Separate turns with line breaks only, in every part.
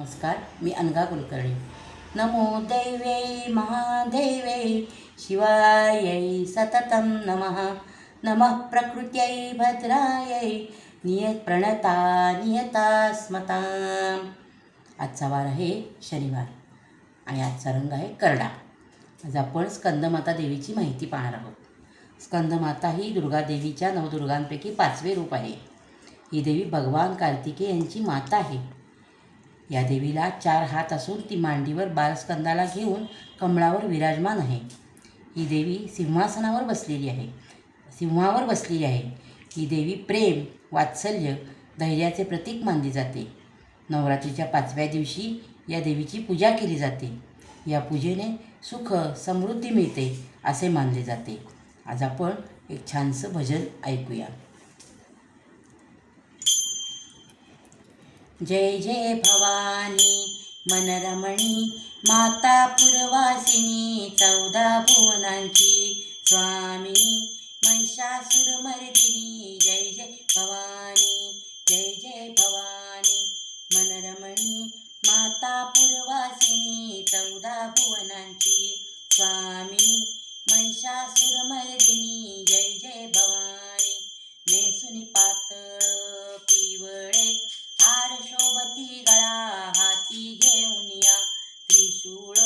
नमस्कार, मी अनघा कुलकर्णी. नमो दैवे महादैवे शिवायै सततं नमः. नमः प्रकृत्यै भद्रायै प्रणता नियता स्मताम्. आजचा वार आहे शनिवार आणि आजचा रंग आहे करडा. आज आपण स्कंदमाता देवीची माहिती पाहणार आहोत. स्कंदमाता ही दुर्गादेवीच्या नवदुर्गांपैकी 5वे रूप आहे. ही देवी भगवान कार्तिकेय यांची माता आहे. या देवीला 4 हात असून ती मांडीवर बालस्कंदाला घेऊन कमळावर विराजमान आहे. ही देवी सिंहावर बसलेली आहे. ही देवी प्रेम, वात्सल्य, धैर्याचे प्रतीक मानली जाते. नवरात्रीच्या 5व्या दिवशी या देवीची पूजा केली जाते. या पूजेने सुख समृद्धी मिळते असे मानले जाते. आज आपण एक छानसं भजन ऐकूया. जय जय भवानी मनरमणी माता पुरवासिनी 14 भुवनांची स्वामिनी महिषासुरमर्दिनी. जय जय भवानी, जय जय भवानी मनरमणी माता पुरवासिनी 14 भुवनांची स्वामिनी महिषासुरमर्दिनी. जय जय भवानी. नेसुनी पातळ पिवळे हार शोभती गळा, हाती घेऊन या त्रिशूळ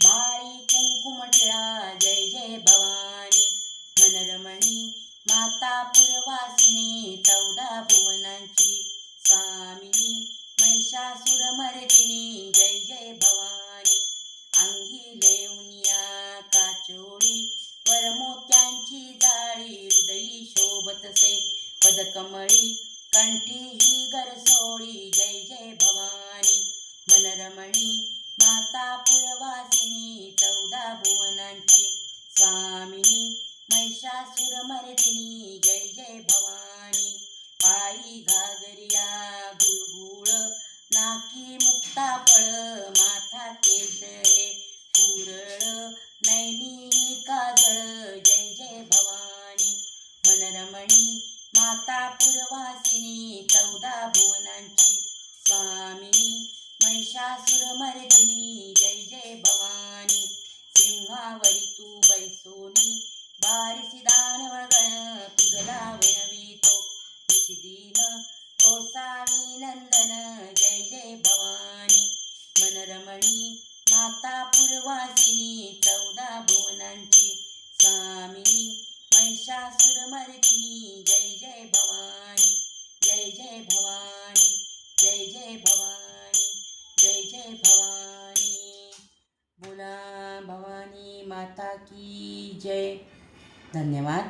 बाळी कुंकुम टिळा. जय जय भवानी मनरमणी माता पुरवासिनी 14 भुवनांची स्वामिनी महिषासुरमर्दिनी. जय जय भवानी. अंगी लेऊन या काचोळी वरमोत्यांची जाळी, हृदयी शोभतसे पदकमळी कंठी ही गरसोळी. जय जय भवानी मनरमणी माता पुरवासिनी 14 भुवनांची स्वामिनी महिषासुरमर्दिनी. जय जय भवानी. पायी घागरिया गुळगुळ नाकी मुक्ताफळ, माथा केश हे कुरळ नैनी काजळ. जय जय भवानी मनरमणी माता पुरवासिनी 14 भुवनांची स्वामिनी महिषासुरमर्दिनी. जय जय भवानी. सिंहावरी तू बैसोनी बारिसी दानवगण, तुझला विनवितो निशिदीन गोसावी नंदन. जय जय भवानी मनरमणी माता पुरवासिनी 14 भुवनांची स्वामिनी महिषासुरमर्दिनी. जय जय भवानी, जय जय भवानी, जय जय भवानी, जय जय भवानी. बोला भवानी माता की जय. धन्यवाद.